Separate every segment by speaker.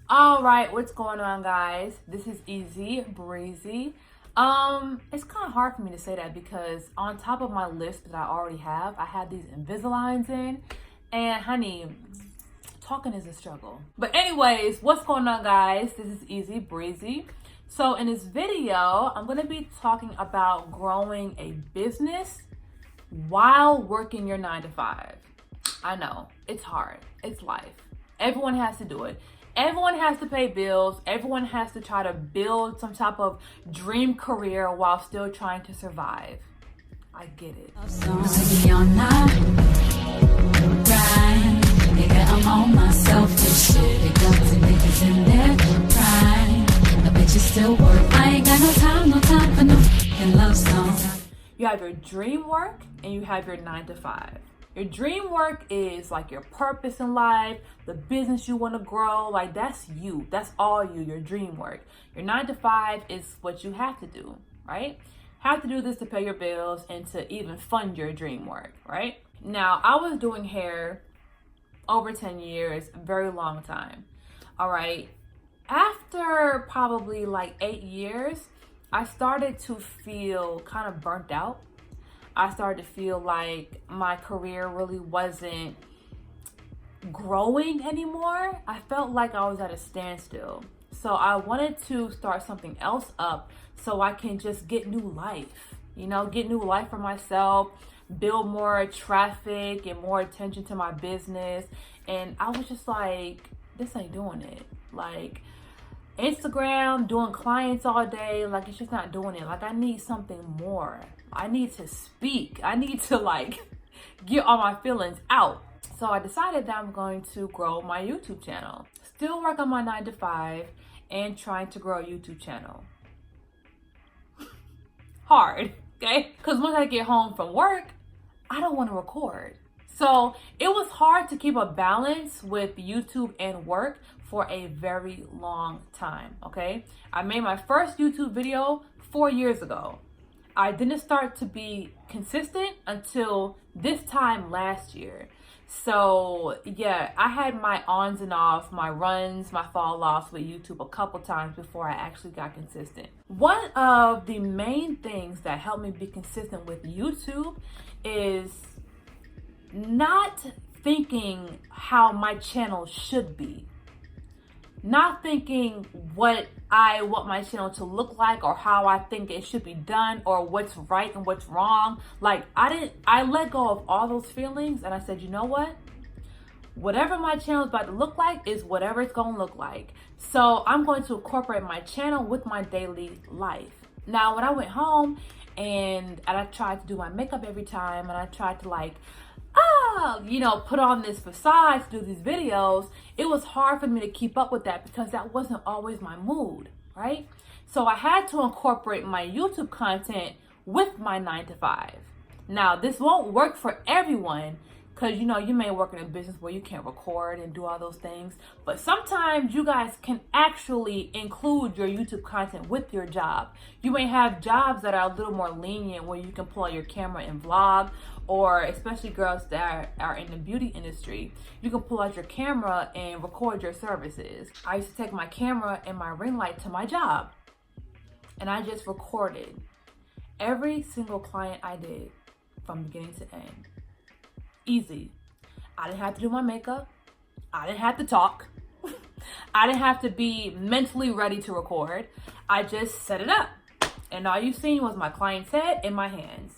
Speaker 1: All right, what's going on, guys? This is Easy Breezy. It's kind of hard for me to say that because on top of my list that I already have, I have these Invisaligns in, and honey, talking is a struggle. But anyways, what's going on, guys? This is Easy Breezy. So in this video, I'm gonna be talking about growing a business while working your 9 to 5. I know it's hard. It's life. Everyone has to do it. Everyone has to pay bills. Everyone has to try to build some type of dream career while still trying to survive. I get it. You have your dream work and you have your 9 to 5. Your dream work is like your purpose in life, the business you want to grow. Like that's you. That's all you, your dream work. Your 9 to 5 is what you have to do, right? Have to do this to pay your bills and to even fund your dream work, right? Now, I was doing hair over 10 years, a very long time. All right. After probably like 8 years, I started to feel kind of burnt out. I started to feel like my career really wasn't growing anymore. I felt like I was at a standstill. So I wanted to start something else up so I can just get new life, get new life for myself, build more traffic and more attention to my business. And I was just like, this ain't doing it. Like, Instagram, doing clients all day, like it's just not doing it. Like I need something more. I need to speak. I need to get all my feelings out. So I decided that I'm going to grow my YouTube channel. Still work on my 9 to 5 and trying to grow a YouTube channel. Hard, okay? Because once I get home from work, I don't want to record. So it was hard to keep a balance with YouTube and work for a very long time, okay? I made my first YouTube video 4 years ago. I didn't start to be consistent until this time last year. So yeah, I had my ons and offs, my runs, my fall offs with YouTube a couple times before I actually got consistent. One of the main things that helped me be consistent with YouTube is not thinking how my channel should be. Not thinking what I want my channel to look like or how I think it should be done or what's right and what's wrong. I let go of all those feelings and I said, you know what? Whatever my channel is about to look like is whatever it's going to look like. So I'm going to incorporate my channel with my daily life. Now, when I went home and I tried to do my makeup every time and I tried to put on this facade to do these videos, it was hard for me to keep up with that because that wasn't always my mood, right? So I had to incorporate my YouTube content with my 9 to 5. Now, this won't work for everyone because, you may work in a business where you can't record and do all those things. But sometimes you guys can actually include your YouTube content with your job. You may have jobs that are a little more lenient where you can pull out your camera and vlog, or especially girls that are in the beauty industry, you can pull out your camera and record your services. I used to take my camera and my ring light to my job and I just recorded every single client I did from beginning to end. Easy. I didn't have to do my makeup. I didn't have to talk. I didn't have to be mentally ready to record. I just set it up. And all you seen was my client's head and my hands.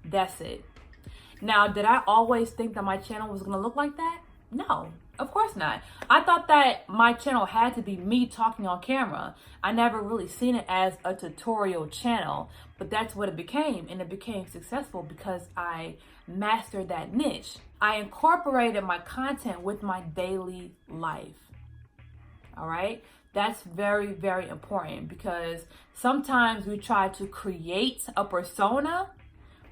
Speaker 1: That's it. Now, did I always think that my channel was going to look like that? No, of course not. I thought that my channel had to be me talking on camera. I never really seen it as a tutorial channel, but that's what it became. And it became successful because I mastered that niche. I incorporated my content with my daily life. All right. That's very, very important because sometimes we try to create a persona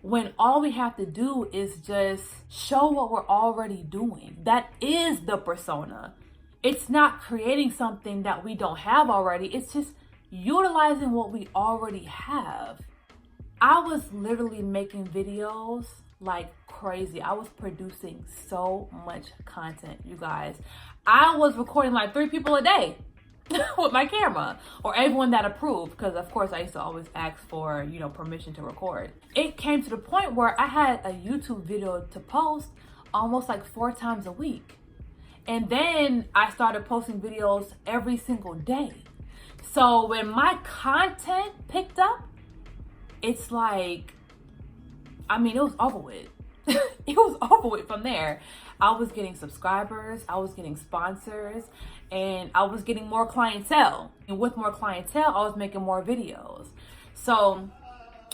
Speaker 1: when all we have to do is just show what we're already doing. That is the persona. It's not creating something that we don't have already. It's just utilizing what we already have. I was literally making videos like crazy. I was producing so much content, you guys. I was recording like 3 people a day. with my camera, or everyone that approved, because of course I used to always ask for, permission to record. It came to the point where I had a YouTube video to post almost like 4 times a week. And then I started posting videos every single day. So when my content picked up, it's like, it was over with. It was over with from there. I was getting subscribers, I was getting sponsors, and I was getting more clientele. And with more clientele, I was making more videos. So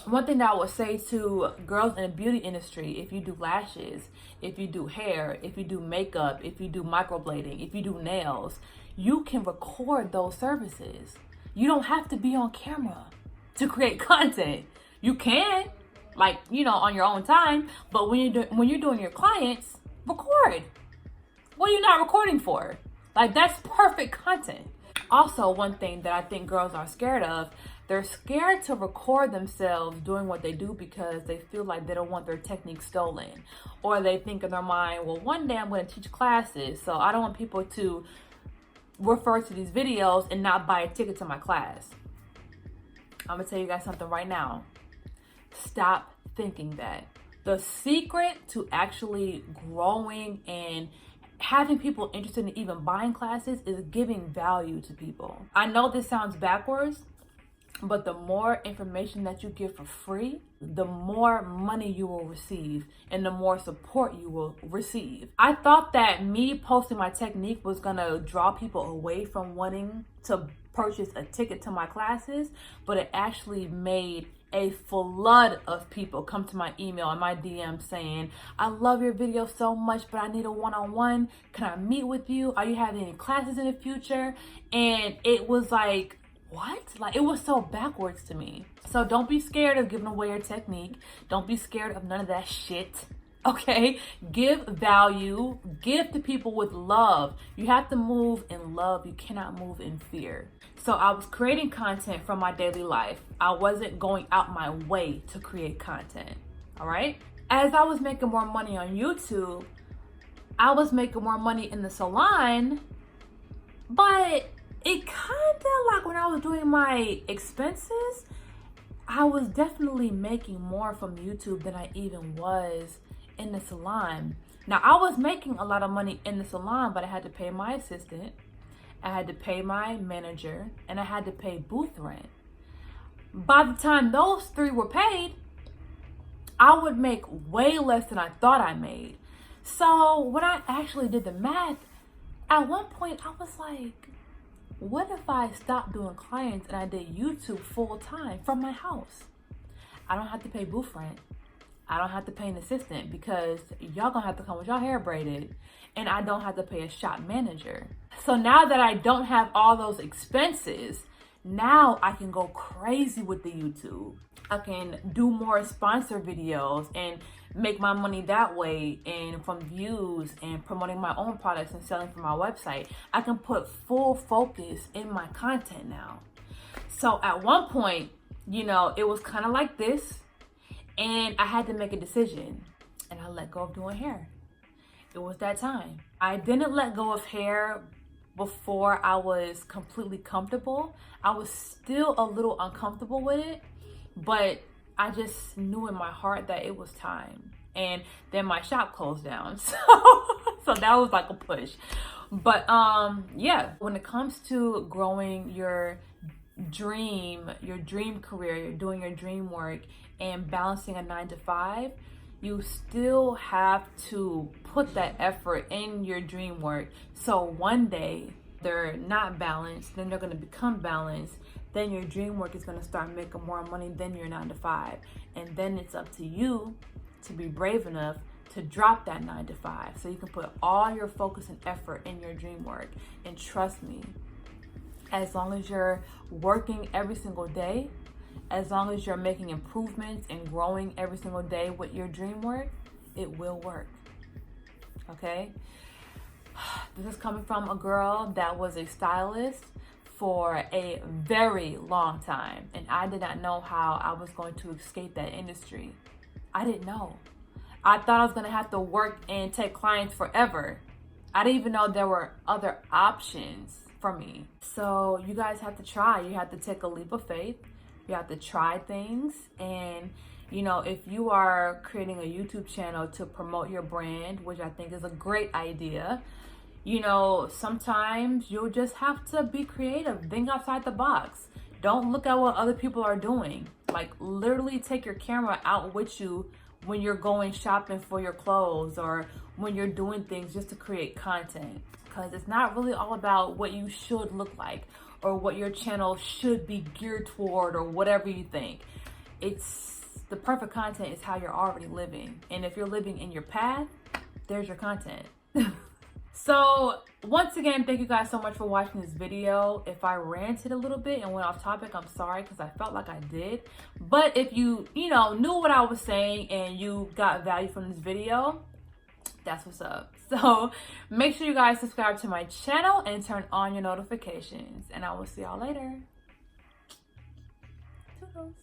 Speaker 1: one thing that I would say to girls in the beauty industry, if you do lashes, if you do hair, if you do makeup, if you do microblading, if you do nails, you can record those services. You don't have to be on camera to create content. You can, on your own time, but when you're doing your clients, record. What are you not recording for? That's perfect content. Also, one thing that I think girls are scared of, they're scared to record themselves doing what they do because they feel like they don't want their technique stolen. Or they think in their mind, well, one day I'm going to teach classes, so I don't want people to refer to these videos and not buy a ticket to my class. I'm going to tell you guys something right now. Stop thinking that. The secret to actually growing and having people interested in even buying classes is giving value to people. I know this sounds backwards, but the more information that you give for free, the more money you will receive and the more support you will receive. I thought that me posting my technique was gonna draw people away from wanting to purchase a ticket to my classes, but it actually made a flood of people come to my email and my DM saying, I love your video so much, but I need a one-on-one. Can I meet with you? Are you having any classes in the future? And it was like, what? It was so backwards to me. So don't be scared of giving away your technique. Don't be scared of none of that shit. Okay? Give value. Give to people with love. You have to move in love. You cannot move in fear. So I was creating content from my daily life. I wasn't going out my way to create content. All right? As I was making more money on YouTube, I was making more money in the salon, but it kind of when I was doing my expenses, I was definitely making more from YouTube than I even was in the salon. Now, I was making a lot of money in the salon, but I had to pay my assistant, I had to pay my manager, and I had to pay booth rent. By the time those 3 were paid, I would make way less than I thought I made. So when I actually did the math, at one point I was like, what if I stopped doing clients and I did YouTube full time from my house? I don't have to pay booth rent. I don't have to pay an assistant because y'all gonna have to come with y'all hair braided, and I don't have to pay a shop manager. So now that I don't have all those expenses, now I can go crazy with the YouTube. I can do more sponsor videos and make my money that way, and from views and promoting my own products and selling from my website. I can put full focus in my content now. So at one point, it was kind of like this, and I had to make a decision, and I let go of doing hair. It was that time. I didn't let go of hair before I was completely comfortable. I was still a little uncomfortable with it, but I just knew in my heart that it was time. And then my shop closed down. So that was like a push. But yeah, when it comes to growing your dream career, you're doing your dream work and balancing a 9-to-5, you still have to put that effort in your dream work. So one day they're not balanced, then they're going to become balanced. Then your dream work is going to start making more money than your 9-to-5. And then it's up to you to be brave enough to drop that 9-to-5 so you can put all your focus and effort in your dream work. And trust me, as long as you're working every single day, as long as you're making improvements and growing every single day with your dream work, it will work. Okay? This is coming from a girl that was a stylist for a very long time, and I did not know how I was going to escape that industry. I didn't know. I thought I was going to have to work and take clients forever. I didn't even know there were other options for me. So you guys have to try. You have to take a leap of faith. You have to try things. And you know, if you are creating a YouTube channel to promote your brand, which I think is a great idea, you know, sometimes you'll just have to be creative, think outside the box. Don't look at what other people are doing. Like, literally take your camera out with you when you're going shopping for your clothes or when you're doing things just to create content. Because it's not really all about what you should look like or what your channel should be geared toward or whatever you think. It's the perfect content is how you're already living. And if you're living in your path, there's your content. So once again, thank you guys so much for watching this video. If I ranted a little bit and went off topic, I'm sorry, because I felt like I did. But if you knew what I was saying and you got value from this video, that's what's up. So make sure you guys subscribe to my channel and turn on your notifications. And I will see y'all later. Toodles.